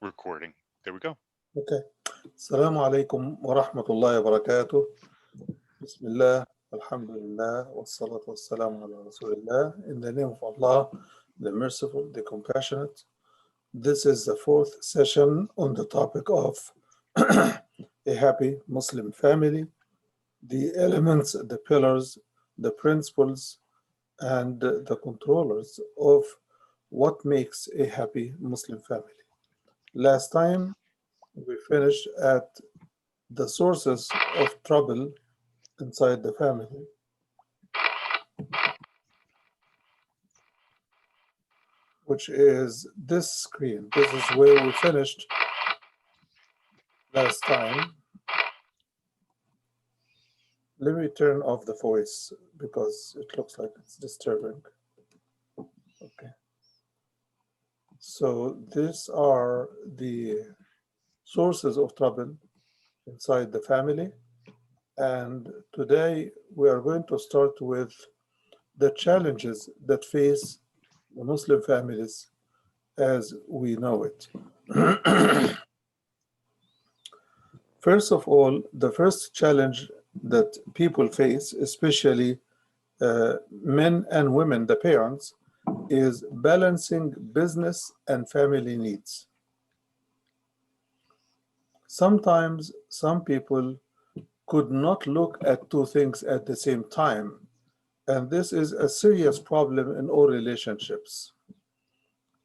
recording. There we go. Okay. Assalamu alaikum wa rahmatullahi wa barakatuh. Bismillah, alhamdulillah, wa salatu wa salamu ala rasulillah. In the name of Allah, the merciful, the compassionate. This is the fourth session on the topic of a happy Muslim family, the elements, the pillars, the principles, and the controllers of what makes a happy Muslim family. Last time, we finished at the sources of trouble inside the family. Which is this screen. This is where we finished last time. Let me turn off the voice because it looks like it's disturbing. Okay. So these are the sources of trouble inside the family. And today we are going to start with the challenges that face the Muslim families as we know it. First of all, the first challenge that people face, especially men and women, the parents, is balancing business and family needs. Sometimes some people could not look at two things at the same time, and this is a serious problem in all relationships.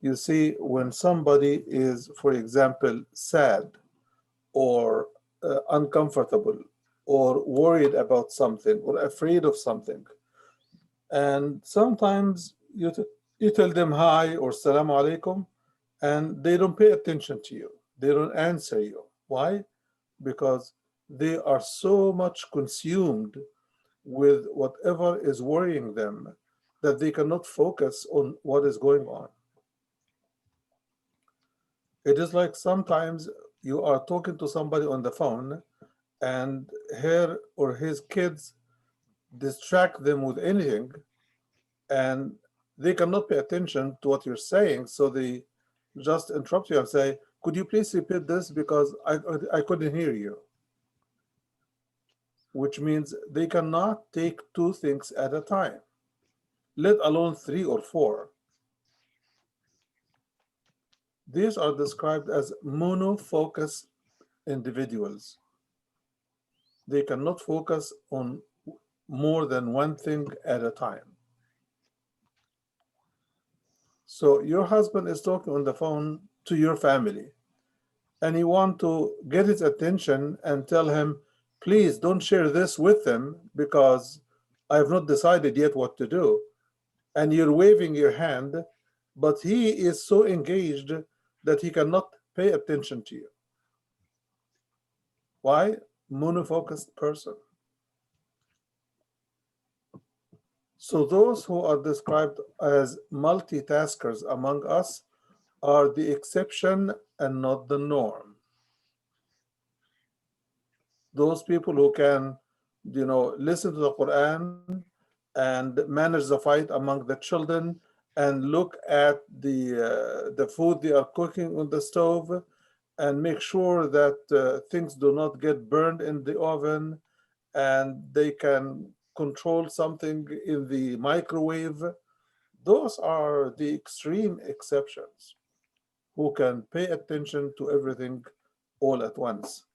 You see, when somebody is, for example, sad or uncomfortable or worried about something or afraid of something, and sometimes you tell them hi or salam alaikum, and they don't pay attention to you. They don't answer you. Why? Because they are so much consumed with whatever is worrying them that they cannot focus on what is going on. It is like sometimes you are talking to somebody on the phone and her or his kids distract them with anything and they cannot pay attention to what you're saying, so they just interrupt you and say, could you please repeat this because I couldn't hear you? Which means they cannot take two things at a time, let alone three or four. These are described as monofocus individuals. They cannot focus on more than one thing at a time. So your husband is talking on the phone to your family, and you want to get his attention and tell him, please don't share this with them because I have not decided yet what to do. And you're waving your hand, but he is so engaged that he cannot pay attention to you. Why? Monofocused person. So those who are described as multitaskers among us are the exception and not the norm. Those people who can, listen to the Quran and manage the fight among the children and look at the food they are cooking on the stove and make sure that things do not get burned in the oven, and they can control something in the microwave. Those are the extreme exceptions who can pay attention to everything all at once.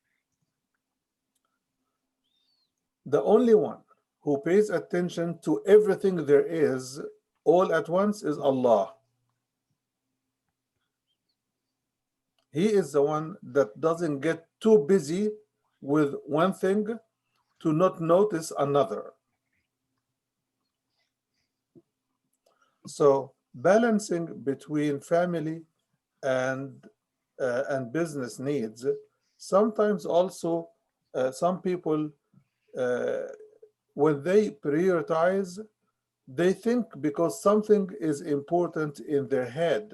The only one who pays attention to everything there is all at once is Allah. He is the one that doesn't get too busy with one thing to not notice another. So balancing between family and business needs, sometimes also some people, when they prioritize, they think because something is important in their head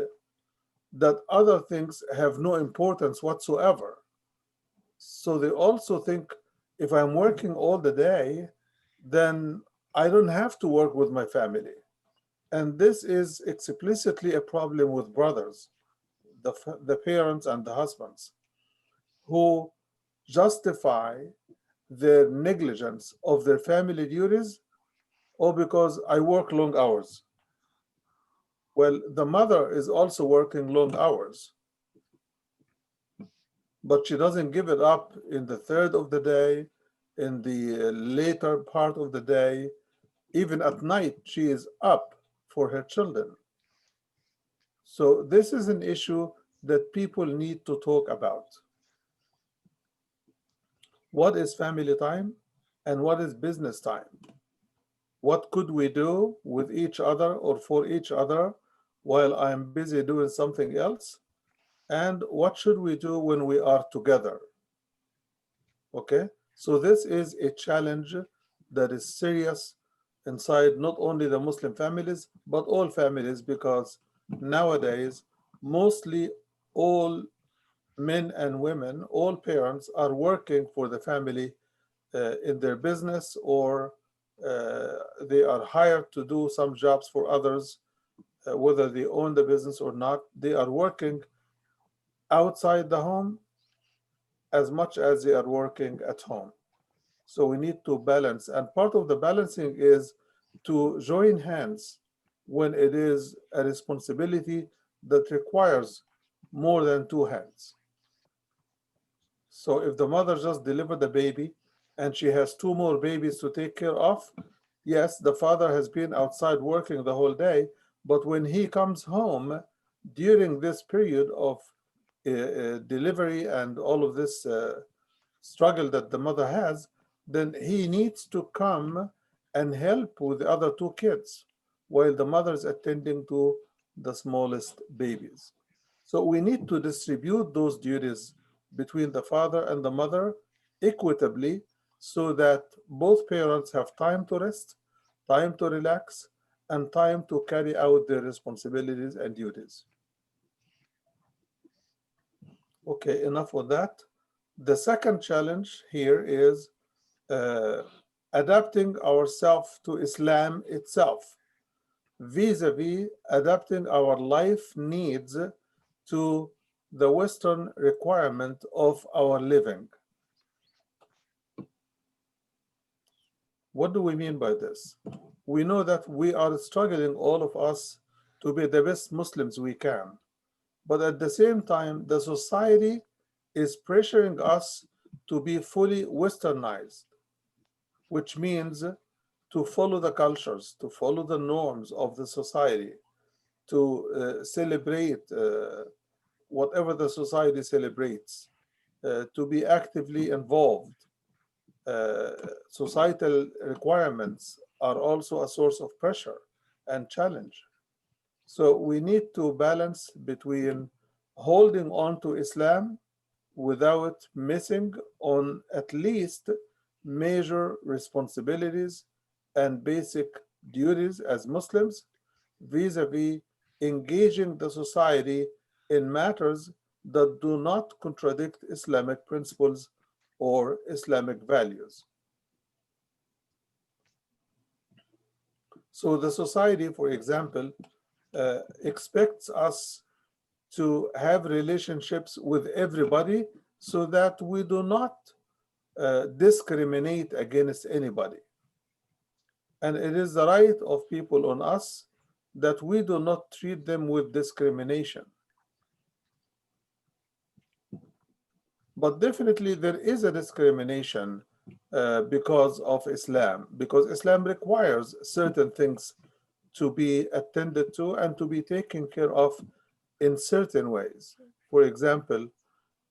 that other things have no importance whatsoever. So they also think, if I'm working all the day, then I don't have to work with my family. And this is explicitly a problem with brothers. the parents and the husbands who justify their negligence of their family duties, or because I work long hours. Well, the mother is also working long hours, but she doesn't give it up in the third of the day, in the later part of the day, even at night, she is up for her children. So this is an issue that people need to talk about. What is family time and what is business time? What could we do with each other or for each other while I'm busy doing something else? And what should we do when we are together? Okay, so this is a challenge that is serious inside not only the Muslim families, but all families, because nowadays, mostly all men and women, all parents are working for the family in their business, or uh, they are hired to do some jobs for others, whether they own the business or not. They are working outside the home as much as they are working at home. So we need to balance. And part of the balancing is to join hands when it is a responsibility that requires more than two hands. So if the mother just delivered the baby and she has two more babies to take care of, yes, the father has been outside working the whole day, but when he comes home during this period of delivery and all of this struggle that the mother has, then he needs to come and help with the other two kids while the mother is attending to the smallest babies. So we need to distribute those duties between the father and the mother equitably so that both parents have time to rest, time to relax, and time to carry out their responsibilities and duties. Okay, enough of that. The second challenge here is uh, adapting ourselves to Islam itself, vis-a-vis adapting our life needs to the Western requirement of our living. What do we mean by this? We know that we are struggling, all of us, to be the best Muslims we can. But at the same time, the society is pressuring us to be fully westernized, which means to follow the cultures, to follow the norms of the society, to celebrate whatever the society celebrates, to be actively involved. Uh, Societal requirements are also a source of pressure and challenge. So we need to balance between holding on to Islam without missing on at least major responsibilities and basic duties as Muslims, vis-a-vis engaging the society in matters that do not contradict Islamic principles or Islamic values. So the society, for example, expects us to have relationships with everybody so that we do not discriminate against anybody. And it is the right of people on us that we do not treat them with discrimination. But definitely there is a discrimination because of Islam, because Islam requires certain things to be attended to and to be taken care of in certain ways. For example,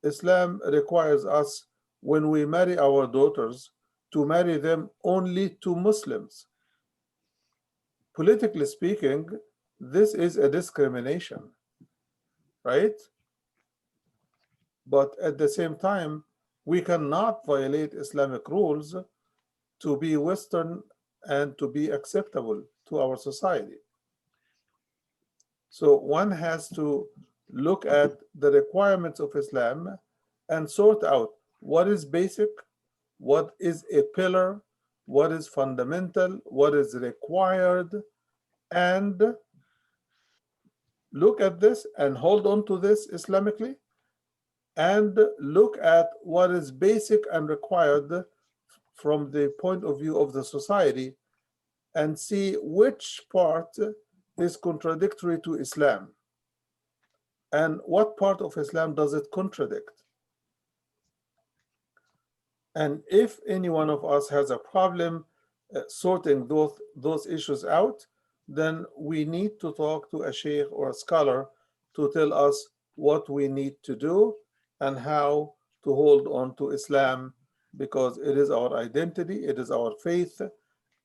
Islam requires us, when we marry our daughters, to marry them only to Muslims. Politically speaking, this is a discrimination, right? But at the same time, we cannot violate Islamic rules to be Western and to be acceptable to our society. So one has to look at the requirements of Islam and sort out what is basic, what is a pillar, what is fundamental, what is required, and look at this and hold on to this Islamically, and look at what is basic and required from the point of view of the society, and see which part is contradictory to Islam and what part of Islam does it contradict. And if any one of us has a problem sorting those issues out, then we need to talk to a sheikh or a scholar to tell us what we need to do and how to hold on to Islam, because it is our identity, it is our faith,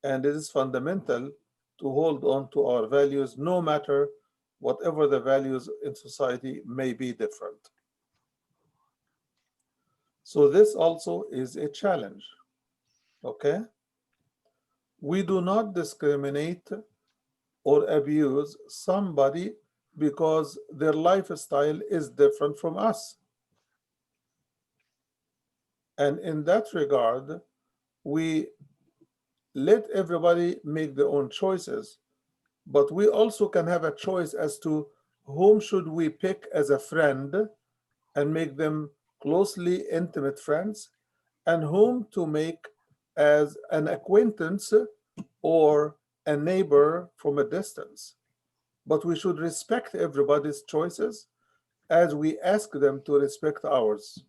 and it is fundamental to hold on to our values no matter whatever the values in society may be different. So this also is a challenge, okay? We do not discriminate or abuse somebody because their lifestyle is different from us. And in that regard, we let everybody make their own choices, but we also can have a choice as to whom should we pick as a friend and make them closely intimate friends, and whom to make as an acquaintance or a neighbor from a distance. But we should respect everybody's choices as we ask them to respect ours.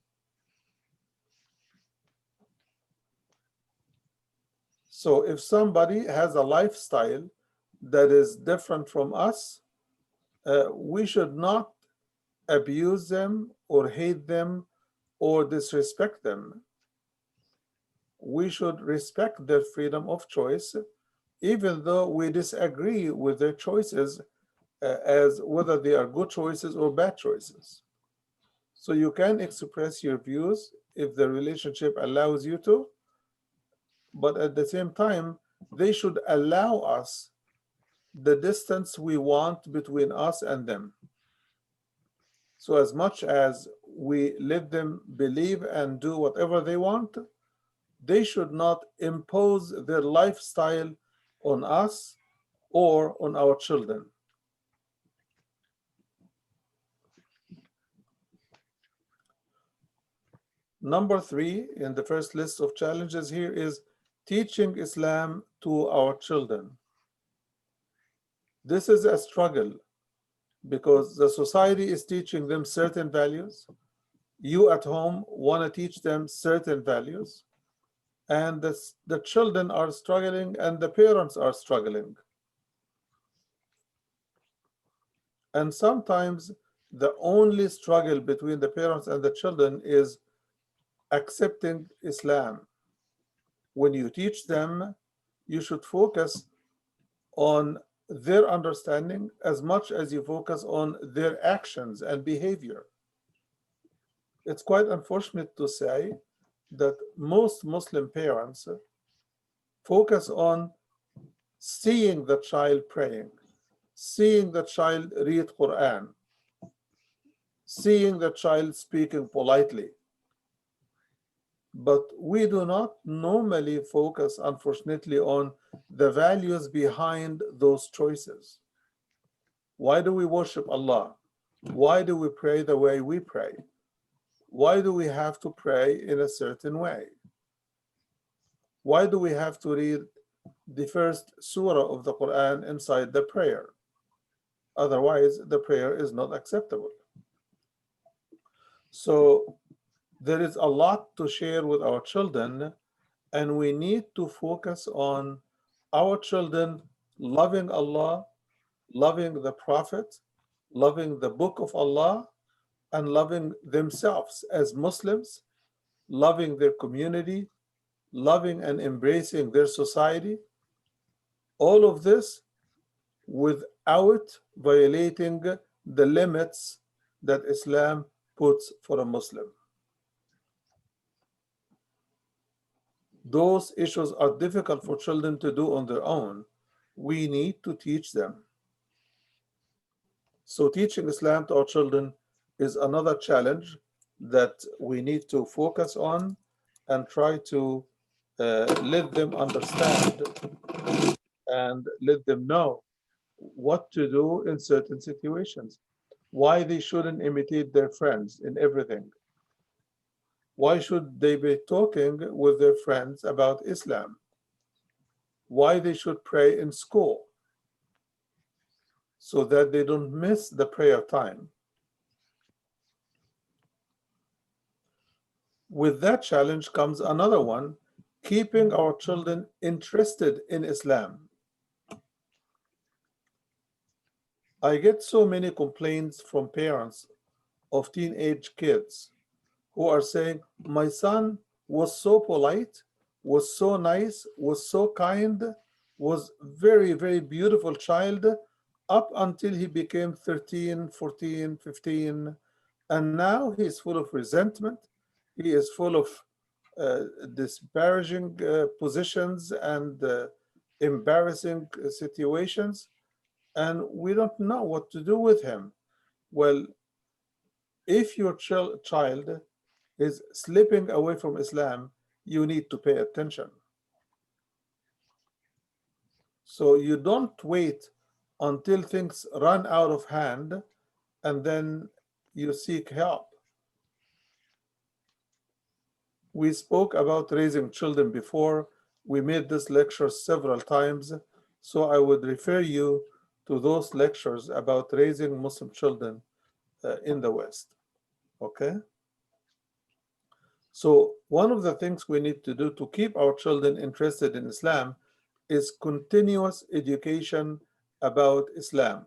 So if somebody has a lifestyle that is different from us, we should not abuse them or hate them or disrespect them. We should respect their freedom of choice, even though we disagree with their choices as whether they are good choices or bad choices. So you can express your views if the relationship allows you to, but at the same time, they should allow us the distance we want between us and them. So as much as we let them believe and do whatever they want, they should not impose their lifestyle on us or on our children. Number 3 in the first list of challenges here is teaching Islam to our children. This is a struggle because the society is teaching them certain values. You at home want to teach them certain values, and the children are struggling and the parents are struggling. And sometimes the only struggle between the parents and the children is accepting Islam. When you teach them, you should focus on their understanding as much as you focus on their actions and behavior. It's quite unfortunate to say that most Muslim parents focus on seeing the child praying, seeing the child read Quran, seeing the child speaking politely. But we do not normally focus, unfortunately, on the values behind those choices. Why do we worship Allah? Why do we pray the way we pray? Why do we have to pray in a certain way? Why do we have to read the first surah of the Quran inside the prayer? Otherwise, the prayer is not acceptable. So there is a lot to share with our children, and we need to focus on our children loving Allah, loving the Prophet, loving the Book of Allah, and loving themselves as Muslims, loving their community, loving and embracing their society. All of this without violating the limits that Islam puts for a Muslim. Those issues are difficult for children to do on their own. We need to teach them. So teaching Islam to our children is another challenge that we need to focus on and try to let them understand and let them know what to do in certain situations, why they shouldn't imitate their friends in everything, why should they be talking with their friends about Islam, why they should pray in school so that they don't miss the prayer time. With that challenge comes another one, keeping our children interested in Islam. I get so many complaints from parents of teenage kids who are saying, my son was so polite, was so nice, was so kind, was very, very beautiful child up until he became 13, 14, 15. And now he is full of resentment. He is full of disparaging positions and embarrassing situations. And we don't know what to do with him. Well, if your child is slipping away from Islam, you need to pay attention. So you don't wait until things run out of hand and then you seek help. We spoke about raising children before. We made this lecture several times. So I would refer you to those lectures about raising Muslim children in the West. Okay? So one of the things we need to do to keep our children interested in Islam is continuous education about Islam.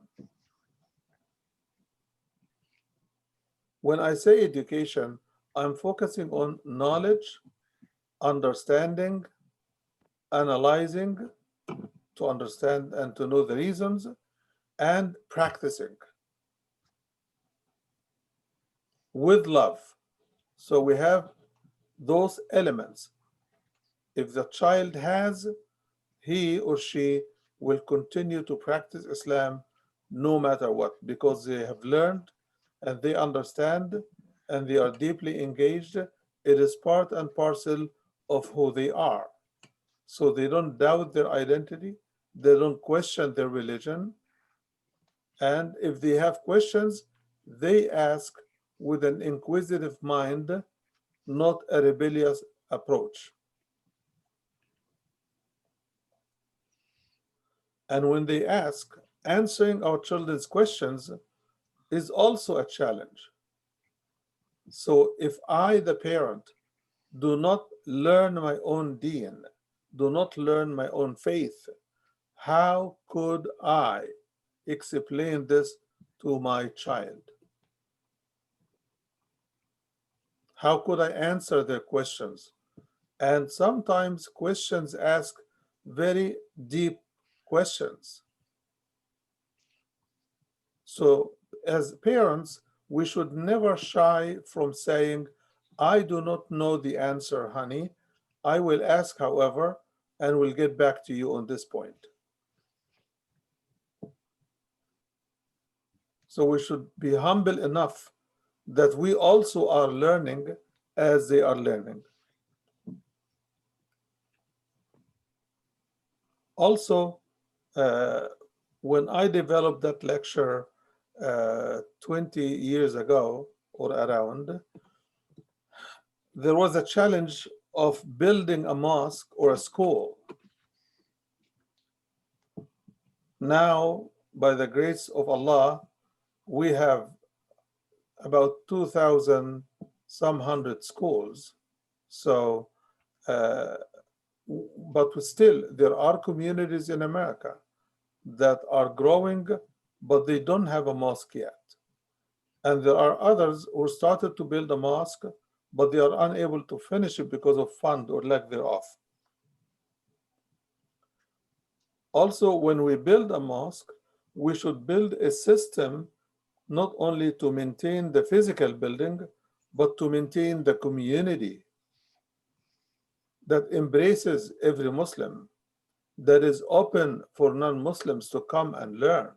When I say education, I'm focusing on knowledge, understanding, analyzing to understand and to know the reasons, and practicing with love. So we have those elements. If the child has, he or she will continue to practice Islam no matter what, because they have learned and they understand and they are deeply engaged. It is part and parcel of who they are. So they don't doubt their identity, they don't question their religion. And if they have questions, they ask with an inquisitive mind, not a rebellious approach. And when they ask, answering our children's questions is also a challenge. So if I, the parent, do not learn my own deen, do not learn my own faith, how could I explain this to my child? How could I answer their questions? And sometimes questions ask very deep questions. So, as parents, we should never shy from saying, I do not know the answer, honey. I will ask, however, and will get back to you on this point. So, we should be humble enough that we also are learning as they are learning. Also, uh, when I developed that lecture 20 years ago or around, there was a challenge of building a mosque or a school. Now, by the grace of Allah, we have about 2,000 some hundred schools. So, uh, but still, there are communities in America that are growing, but they don't have a mosque yet. And there are others who started to build a mosque, but they are unable to finish it because of fund or lack thereof. Also, when we build a mosque, we should build a system not only to maintain the physical building, but to maintain the community that embraces every Muslim, that is open for non-Muslims to come and learn,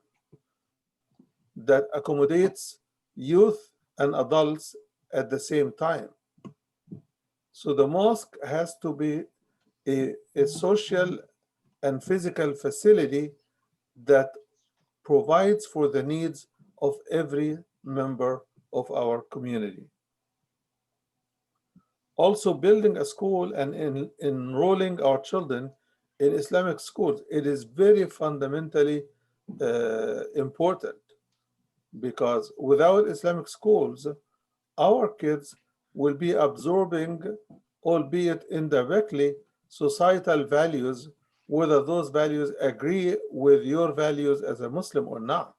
that accommodates youth and adults at the same time. So the mosque has to be a social and physical facility that provides for the needs of every member of our community. Also, building a school and enrolling our children in Islamic schools, it is very fundamentally important, because without Islamic schools, our kids will be absorbing, albeit indirectly, societal values, whether those values agree with your values as a Muslim or not.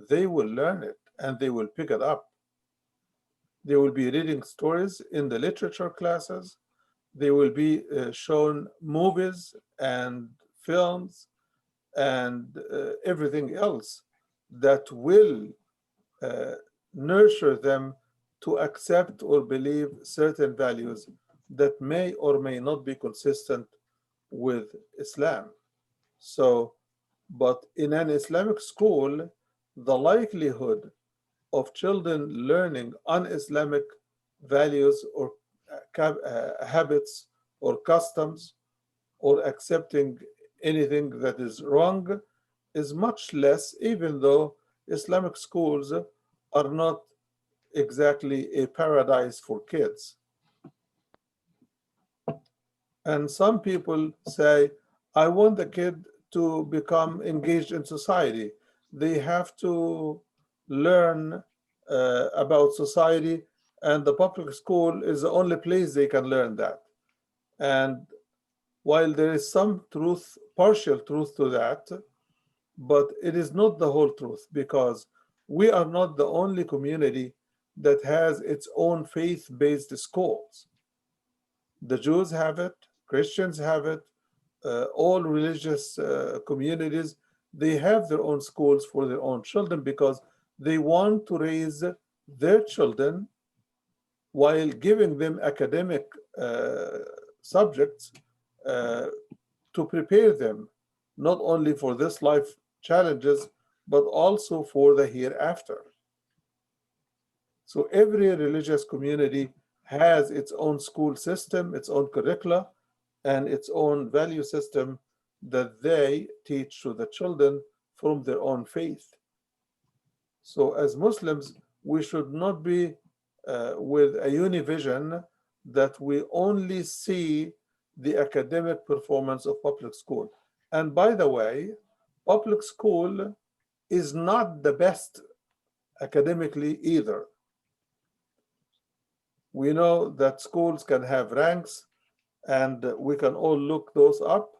They will learn it and they will pick it up. They will be reading stories in the literature classes. They will be shown movies and films and everything else that will uh, nurture them to accept or believe certain values that may or may not be consistent with Islam. So, but in an Islamic school, the likelihood of children learning un-Islamic values or habits or customs or accepting anything that is wrong is much less, even though Islamic schools are not exactly a paradise for kids. And some people say, I want the kid to become engaged in society. They have to learn about society, and the public school is the only place they can learn that. And while there is some truth, partial truth to that, but it is not the whole truth, because we are not the only community that has its own faith-based schools. The Jews have it, Christians have it, all religious communities, they have their own schools for their own children because they want to raise their children while giving them academic uh, subjects uh, to prepare them not only for this life challenges, but also for the hereafter. So every religious community has its own school system, its own curricula, and its own value system that they teach to the children from their own faith. So as Muslims, we should not be with a univision that we only see the academic performance of public school. And by the way, public school is not the best academically either. We know that schools can have ranks, and we can all look those up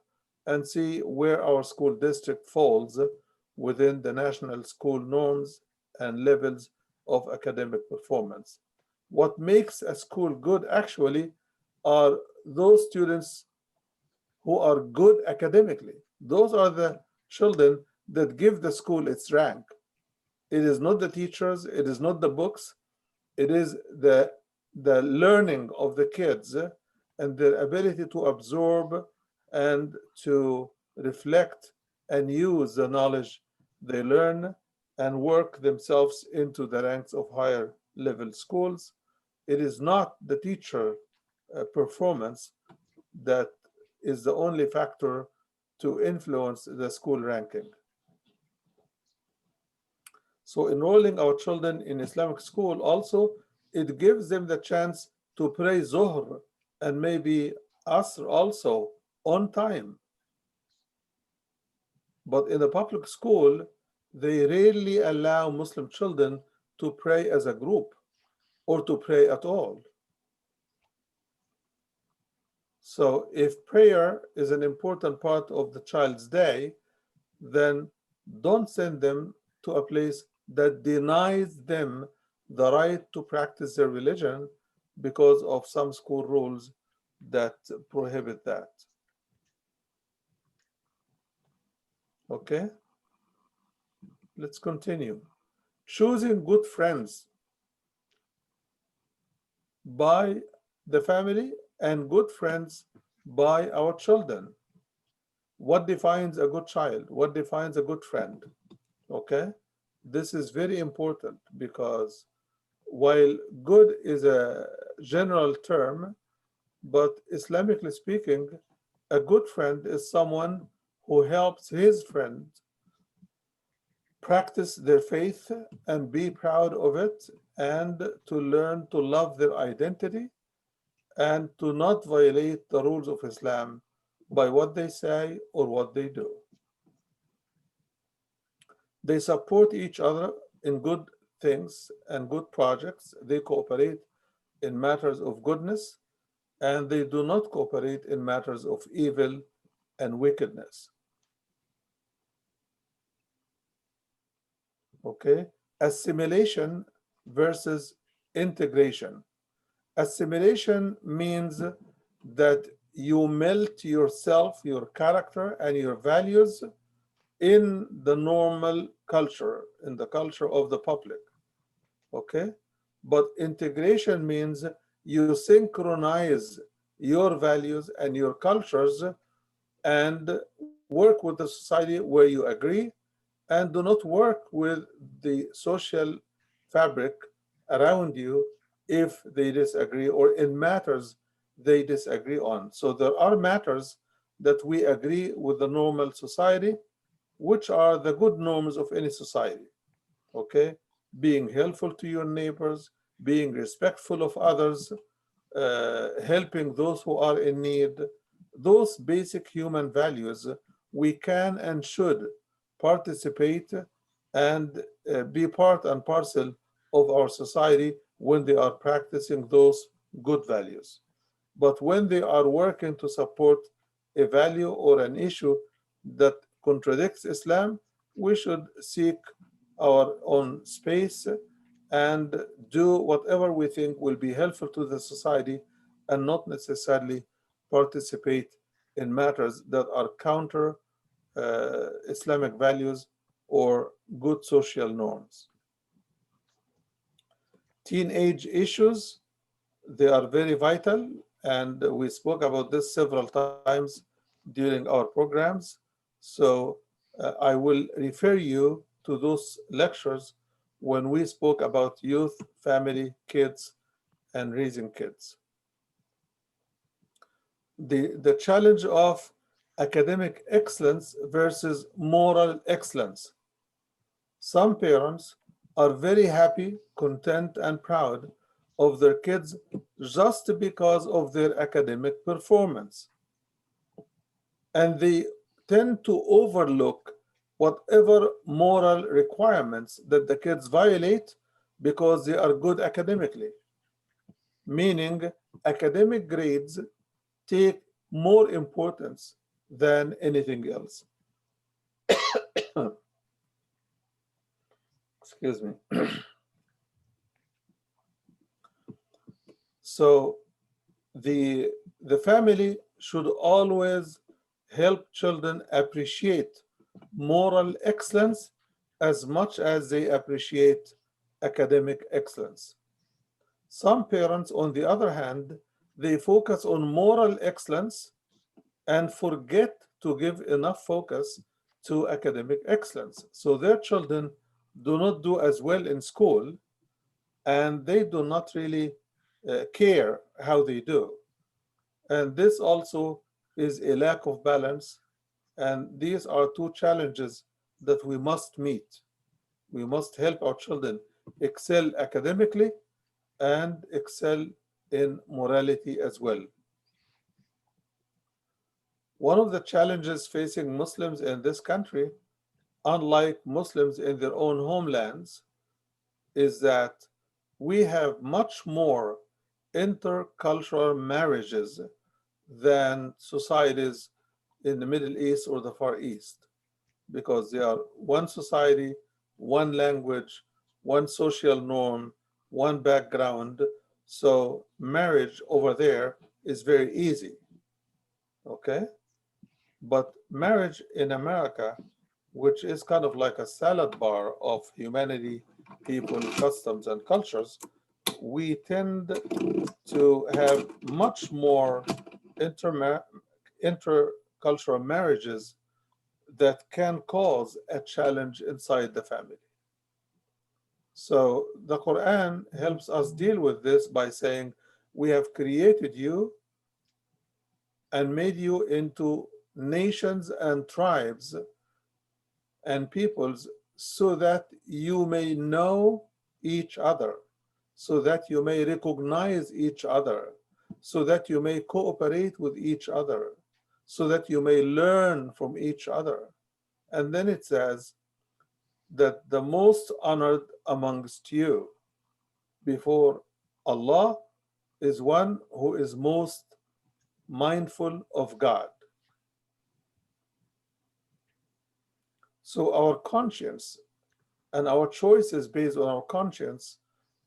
and see where our school district falls within the national school norms and levels of academic performance. What makes a school good actually are those students who are good academically. Those are the children that give the school its rank. It is not the teachers, it is not the books, it is the learning of the kids and their ability to absorb and to reflect and use the knowledge they learn and work themselves into the ranks of higher level schools. It is not the teacher performance that is the only factor to influence the school ranking. So enrolling our children in Islamic school also, it gives them the chance to pray Zuhr and maybe Asr also on time. But in a public school, they rarely allow Muslim children to pray as a group or to pray at all. So if prayer is an important part of the child's day, then don't send them to a place that denies them the right to practice their religion because of some school rules that prohibit that. Okay, let's continue. Choosing good friends by the family and good friends by our children. What defines a good child? What defines a good friend? Okay, this is very important because while good is a general term, but Islamically speaking, a good friend is someone who helps his friend practice their faith and be proud of it, and to learn to love their identity and to not violate the rules of Islam by what they say or what they do. They support each other in good things and good projects. They cooperate in matters of goodness, and they do not cooperate in matters of evil and wickedness. Okay? Assimilation versus integration. Assimilation means that you melt yourself, your character, and your values in the normal culture, in the culture of the public. Okay? But integration means you synchronize your values and your cultures and work with the society where you agree, and do not work with the social fabric around you if they disagree or in matters they disagree on. So there are matters that we agree with the normal society, which are the good norms of any society. Okay? Being helpful to your neighbors, being respectful of others, helping those who are in need, those basic human values, we can and should participate and be part and parcel of our society when they are practicing those good values. But when they are working to support a value or an issue that contradicts Islam, we should seek our own space and do whatever we think will be helpful to the society and not necessarily participate in matters that are counter Islamic values or good social norms. Teenage issues, they are very vital, and we spoke about this several times during our programs. So I will refer you to those lectures when we spoke about youth, family, kids, and raising kids. The challenge of academic excellence versus moral excellence. Some parents are very happy, content, and proud of their kids just because of their academic performance. And they tend to overlook whatever moral requirements that the kids violate because they are good academically, meaning academic grades take more importance than anything else. Excuse me. So the the family should always help children appreciate moral excellence as much as they appreciate academic excellence. Some parents, on the other hand, they focus on moral excellence and forget to give enough focus to academic excellence. So their children do not do as well in school, and they do not really care how they do. And this also is a lack of balance. And these are two challenges that we must meet. We must help our children excel academically and excel in morality as well. One of the challenges facing Muslims in this country, unlike Muslims in their own homelands, is that we have much more intercultural marriages than societies in the Middle East or the Far East, because they are one society, one language, one social norm, one background. So marriage over there is very easy, okay? But marriage in America, which is kind of like a salad bar of humanity, people, customs, and cultures, we tend to have much more intercultural marriages that can cause a challenge inside the family. So the Quran helps us deal with this by saying, we have created you and made you into nations and tribes and peoples so that you may know each other, so that you may recognize each other, so that you may cooperate with each other, so that you may learn from each other. And then it says that the most honored amongst you before Allah is one who is most mindful of God. So our conscience and our choices based on our conscience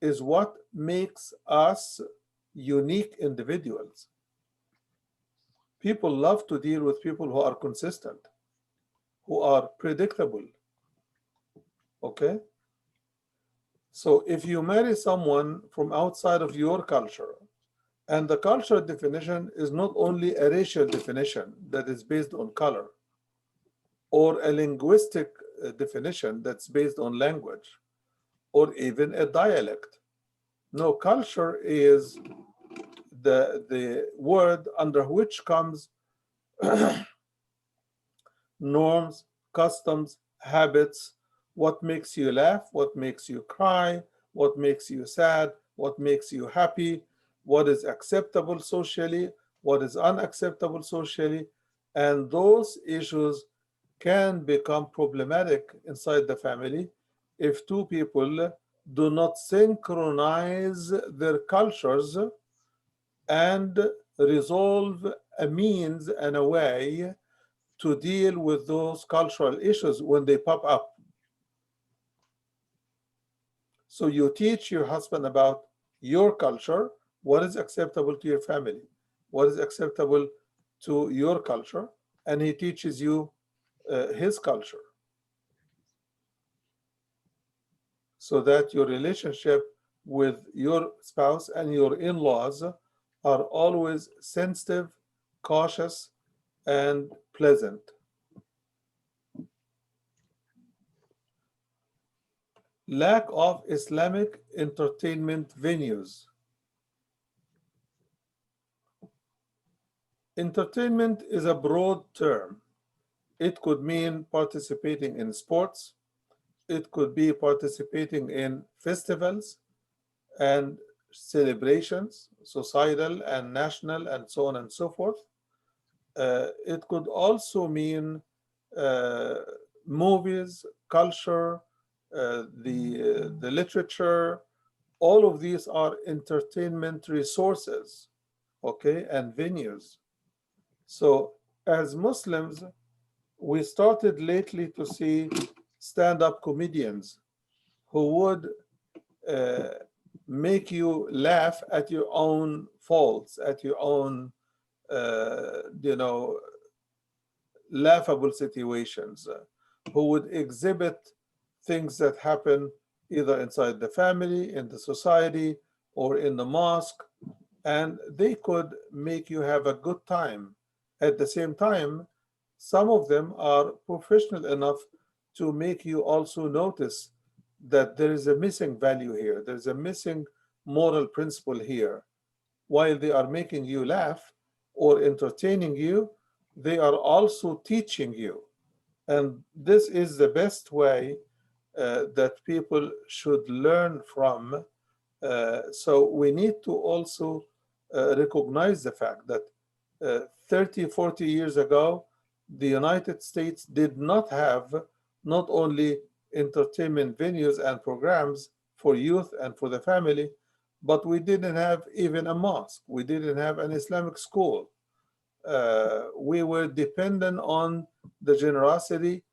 is what makes us unique individuals. People love to deal with people who are consistent, who are predictable. Okay? So if you marry someone from outside of your culture, and the cultural definition is not only a racial definition that is based on color, or a linguistic definition that's based on language, or even a dialect. No, culture is the word under which comes norms, customs, habits, what makes you laugh, what makes you cry, what makes you sad, what makes you happy, what is acceptable socially, what is unacceptable socially. And those issues can become problematic inside the family if two people do not synchronize their cultures and resolve a means and a way to deal with those cultural issues when they pop up. So you teach your husband about your culture, what is acceptable to your family, what is acceptable to your culture, and he teaches you his culture, so that your relationship with your spouse and your in-laws are always sensitive, cautious, and pleasant. Lack of Islamic entertainment venues. Entertainment is a broad term. It could mean participating in sports, it could be participating in festivals and celebrations, societal and national, and so on and so forth. It could also mean uh, movies, culture, the literature. All of these are entertainment resources, okay, and venues. So, as Muslims, we started lately to see stand up comedians who would uh, make you laugh at your own faults, at your own, you know, laughable situations, who would exhibit things that happen either inside the family, in the society, or in the mosque, and they could make you have a good time. At the same time, some of them are professional enough to make you also notice that there is a missing value here, there's a missing moral principle here. While they are making you laugh or entertaining you, they are also teaching you. And this is the best way that people should learn from. So we need to also recognize the fact that 30, 40 years ago, the United States did not have not only entertainment venues and programs for youth and for the family, but we didn't have even a mosque. We didn't have an Islamic school. We were dependent on the generosity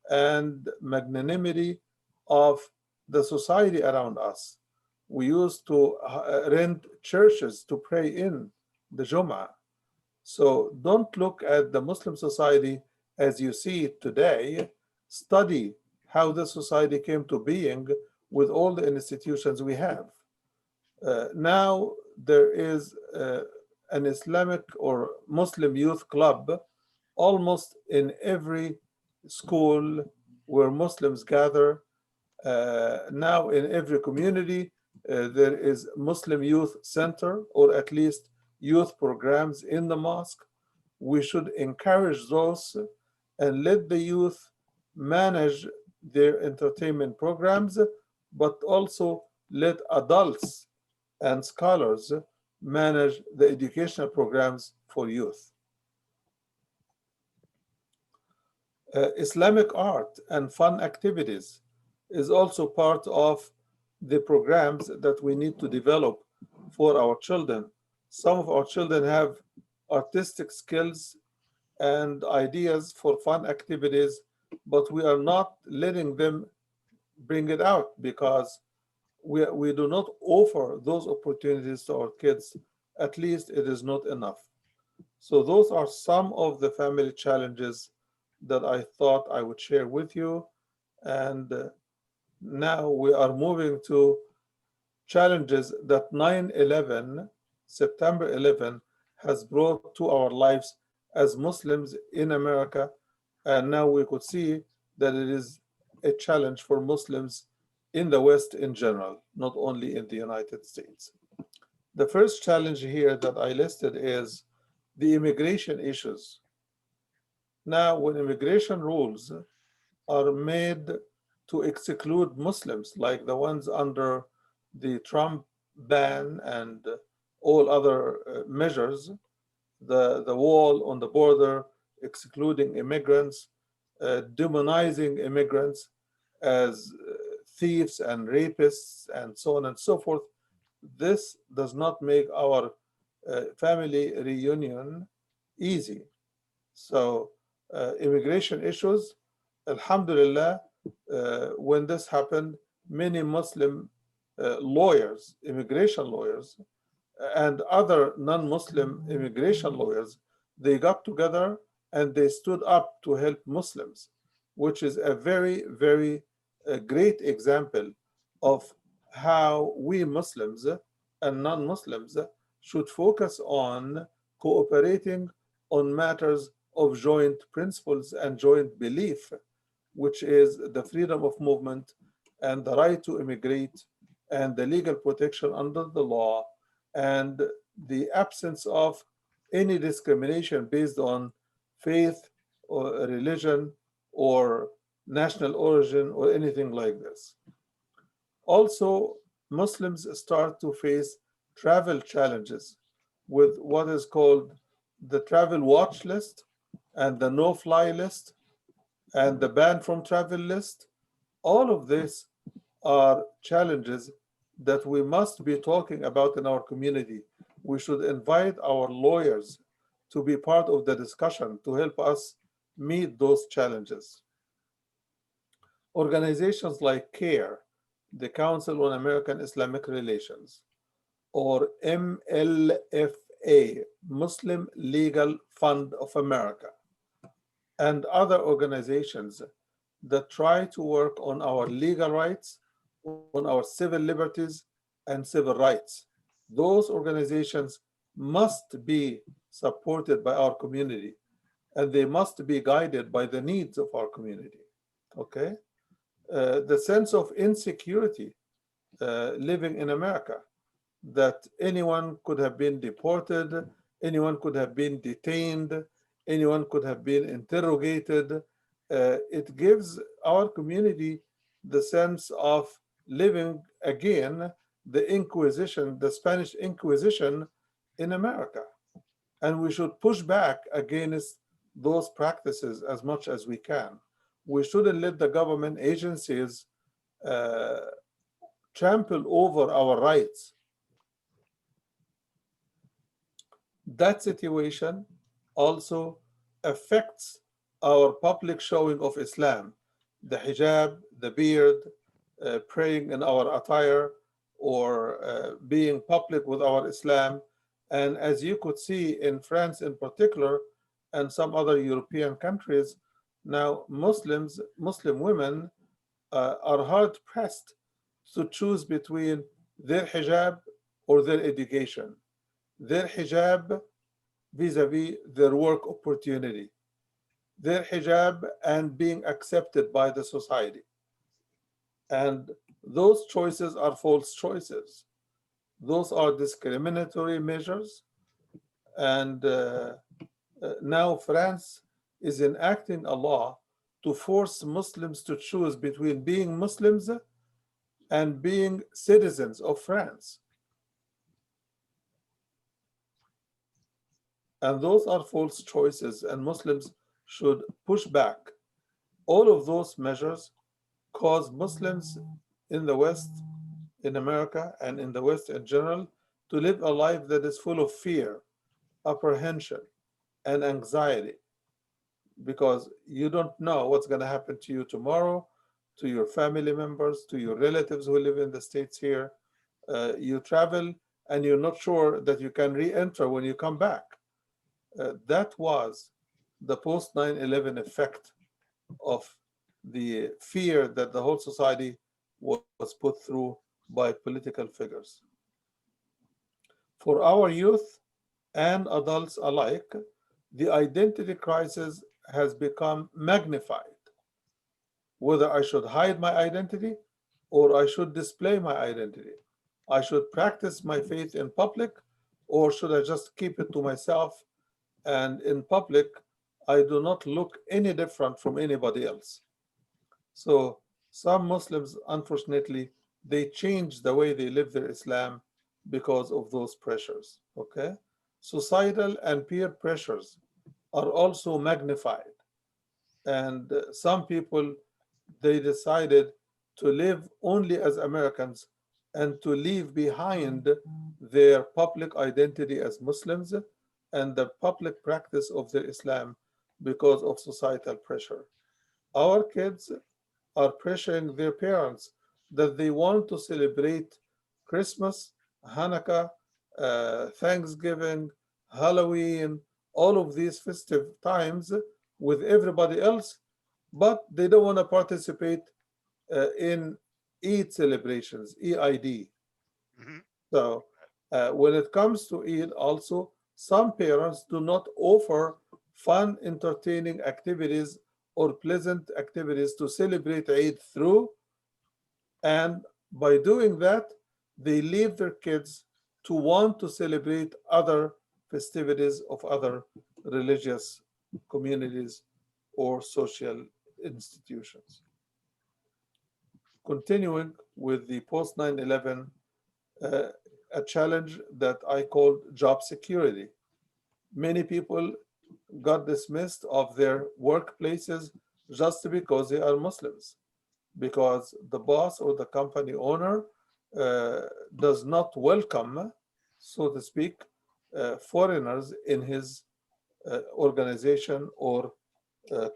and magnanimity of the society around us. We used to rent churches to pray in the Jum'ah. So don't look at the Muslim society as you see it today. Study how the society came to being with all the institutions we have. Now there is an Islamic or Muslim youth club almost in every school where Muslims gather. Now in every community, there is Muslim Youth Center, or at least youth programs in the mosque. We should encourage those and let the youth manage their entertainment programs, but also let adults and scholars manage the educational programs for youth. Islamic art and fun activities is also part of the programs that we need to develop for our children. Some of our children have artistic skills and ideas for fun activities, but we are not letting them bring it out because we do not offer those opportunities to our kids. At least it is not enough. So those are some of the family challenges that I thought I would share with you. And now we are moving to challenges that 9/11, September 11, has brought to our lives as Muslims in America. And now we could see that it is a challenge for Muslims in the West in general, not only in the United States. The first challenge here that I listed is the immigration issues. Now, when immigration rules are made to exclude Muslims, like the ones under the Trump ban and all other measures, the wall on the border, excluding immigrants, demonizing immigrants as thieves and rapists, and so on and so forth, this does not make our family reunion easy. So, immigration issues, Alhamdulillah, when this happened, many Muslim lawyers, immigration lawyers, and other non-Muslim immigration lawyers, they got together and they stood up to help Muslims, which is a very, very great example of how we Muslims and non-Muslims should focus on cooperating on matters of joint principles and joint belief, which is the freedom of movement and the right to immigrate and the legal protection under the law and the absence of any discrimination based on faith or religion or national origin or anything like this. Also, Muslims start to face travel challenges with what is called the travel watch list and the no fly list and the ban from travel list. All of this are challenges that we must be talking about in our community. We should invite our lawyers to be part of the discussion to help us meet those challenges. Organizations like CARE, the Council on American Islamic Relations, or MLFA, Muslim Legal Fund of America, and other organizations that try to work on our legal rights, on our civil liberties and civil rights. Those organizations must be supported by our community and they must be guided by the needs of our community. Okay? The sense of insecurity living in America, that anyone could have been deported, anyone could have been detained, anyone could have been interrogated. It gives our community the sense of living again the Inquisition, the Spanish Inquisition in America. And we should push back against those practices as much as we can. We shouldn't let the government agencies uh, trample over our rights. That situation also affects our public showing of Islam, the hijab, the beard, praying in our attire, or being public with our Islam. And as you could see in France in particular, and some other European countries, now Muslim women are hard pressed to choose between their hijab or their education, their hijab vis-a-vis their work opportunity, their hijab and being accepted by the society. And those choices are false choices. Those are discriminatory measures. And now France is enacting a law to force Muslims to choose between being Muslims and being citizens of France. And those are false choices, and Muslims should push back. All of those measures cause Muslims in the West, in America, and in the West in general to live a life that is full of fear, apprehension, and anxiety because you don't know what's going to happen to you tomorrow, to your family members, to your relatives who live in the States here. You travel and you're not sure that you can re enter when you come back. That was the post 9/11 effect of the fear that the whole society was put through by political figures. For our youth and adults alike, the identity crisis has become magnified. Whether I should hide my identity or I should display my identity. I should practice my faith in public or should I just keep it to myself? And in public, I do not look any different from anybody else. So some Muslims, unfortunately, they change the way they live their Islam because of those pressures. Okay, societal and peer pressures are also magnified, and some people they decided to live only as Americans and to leave behind their public identity as Muslims and the public practice of their Islam because of societal pressure. Our kids are pressuring their parents that they want to celebrate Christmas, Hanukkah, Thanksgiving, Halloween, all of these festive times with everybody else, but they don't want to participate in Eid celebrations, EID. Hmm. So when it comes to Eid, also, some parents do not offer fun, entertaining activities or pleasant activities to celebrate Eid through. And by doing that, they leave their kids to want to celebrate other festivities of other religious communities or social institutions. Continuing with the post 9/11, uh, a challenge that I called job security. Many people got dismissed of their workplaces just because they are Muslims, because the boss or the company owner uh, does not welcome, so to speak, foreigners in his organization or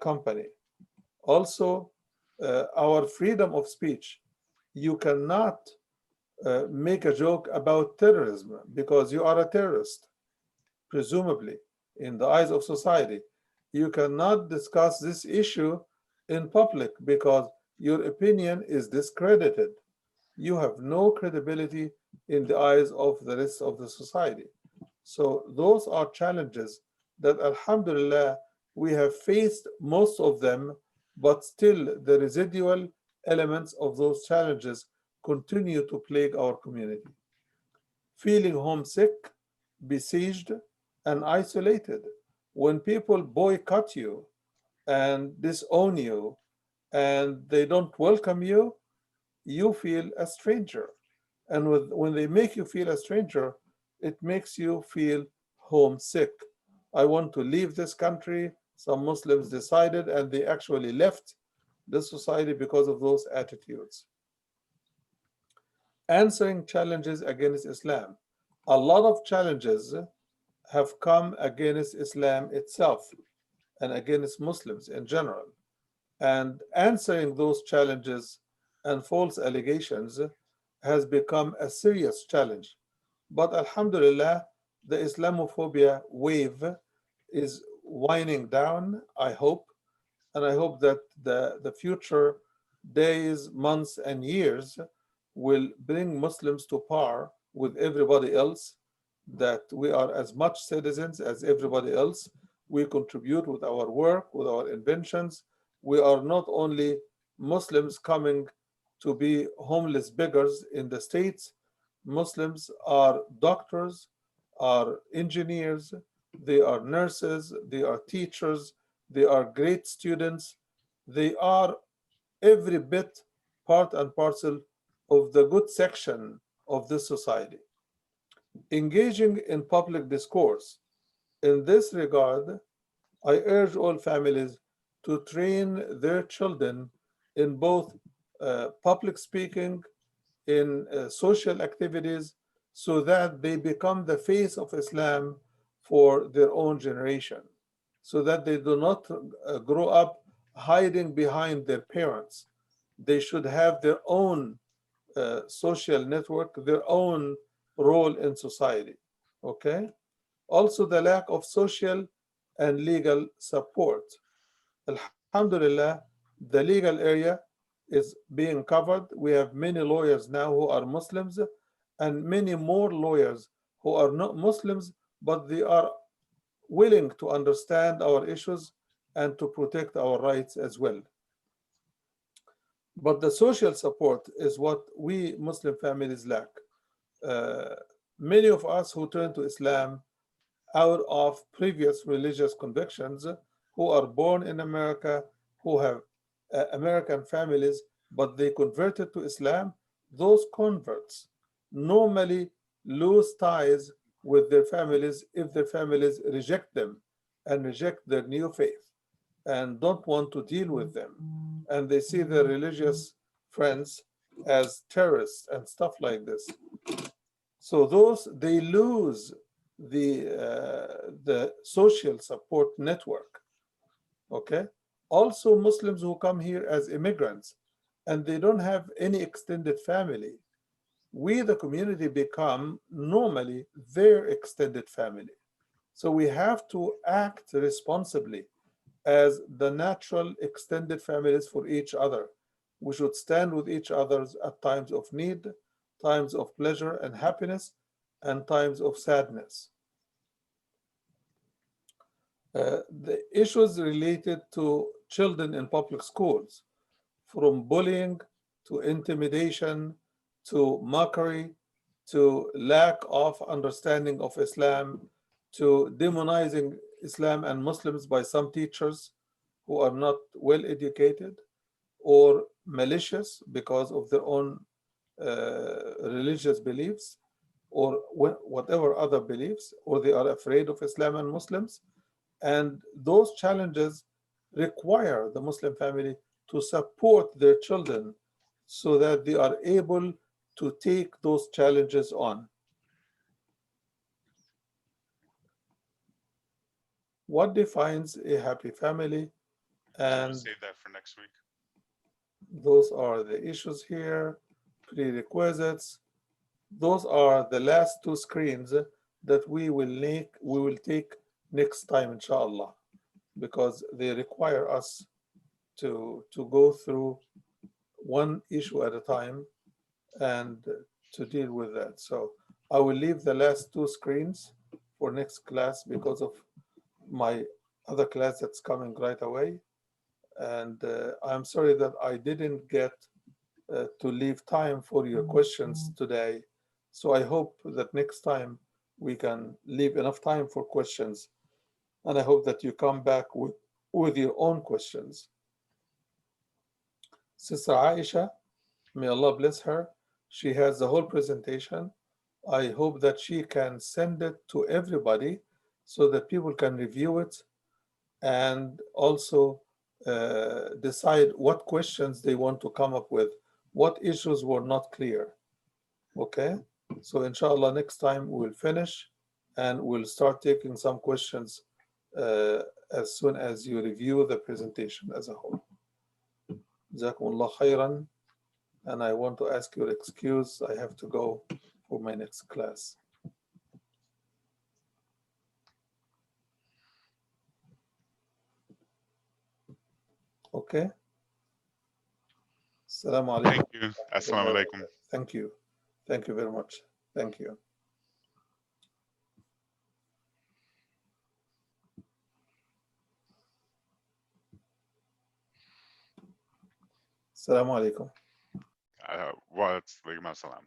company. Also, our freedom of speech. You cannot make a joke about terrorism because you are a terrorist, presumably, in the eyes of society. You cannot discuss this issue in public because your opinion is discredited. You have no credibility in the eyes of the rest of the society. So, those are challenges that, Alhamdulillah, we have faced most of them, but still the residual elements of those challenges continue to plague our community. Feeling homesick, besieged, and isolated. When people boycott you and disown you and they don't welcome you, you feel a stranger. And when they make you feel a stranger, it makes you feel homesick. I want to leave this country. Some Muslims decided and they actually left the society because of those attitudes. Answering challenges against Islam. A lot of challenges have come against Islam itself and against Muslims in general. And answering those challenges and false allegations has become a serious challenge. But Alhamdulillah, the Islamophobia wave is winding down, I hope, and I hope that the future days, months, and years will bring Muslims to par with everybody else, that we are as much citizens as everybody else. We contribute with our work, with our inventions. We are not only Muslims coming to be homeless beggars in the States. Muslims are doctors, are engineers, they are nurses, they are teachers, they are great students, They are every bit part and parcel of the good section of this society. Engaging in public discourse. In this regard, I urge all families to train their children in both public speaking, in social activities, so that they become the face of Islam for their own generation, so that they do not grow up hiding behind their parents. They should have their own social network, their own role in society. Okay? Also, the lack of social and legal support. Alhamdulillah, the legal area is being covered. We have many lawyers now who are Muslims and many more lawyers who are not Muslims, but they are willing to understand our issues and to protect our rights as well. But the social support is what we Muslim families lack. Uh, Many of us who turn to Islam out of previous religious convictions, who are born in America, who have American families, but they converted to Islam, those converts normally lose ties with their families if their families reject them and reject their new faith and don't want to deal with them. And they see their religious friends as terrorists and stuff like this. So those they lose the social support network. Okay. Also, Muslims who come here as immigrants and they don't have any extended family, we the community become normally their extended family. So we have to act responsibly as the natural extended families for each other. We should stand with each other at times of need, times of pleasure and happiness, and times of sadness. The issues related to children in public schools, from bullying to intimidation to mockery to lack of understanding of Islam to demonizing Islam and Muslims by some teachers who are not well educated or malicious because of their own religious beliefs or whatever other beliefs, or they are afraid of Islam and Muslims. And those challenges require the Muslim family to support their children so that they are able to take those challenges on. What defines a happy family? I'm gonna And save that for next week. those are the issues here, prerequisites. Those are the last two screens that we will take next time, inshallah, because they require us to go through one issue at a time and to deal with that. So I will leave the last two screens for next class because of my other class that's coming right away. And I'm sorry that I didn't get to leave time for your questions today. So I hope that next time we can leave enough time for questions. And I hope that you come back with your own questions. Sister Aisha, may Allah bless her, she has the whole presentation. I hope that she can send it to everybody so that people can review it and also decide what questions they want to come up with, what issues were not clear. Okay? So, inshallah, next time we'll finish and we'll start taking some questions uh, as soon as you review the presentation as a whole. Jazakumullah khairan. And I want to ask your excuse. I have to go for my next class. Okay? Assalamu alaikum. Thank you. Assalamu alaikum. Thank you. Thank you very much. Thank you. Assalamu alaikum. Wa alaikum assalam.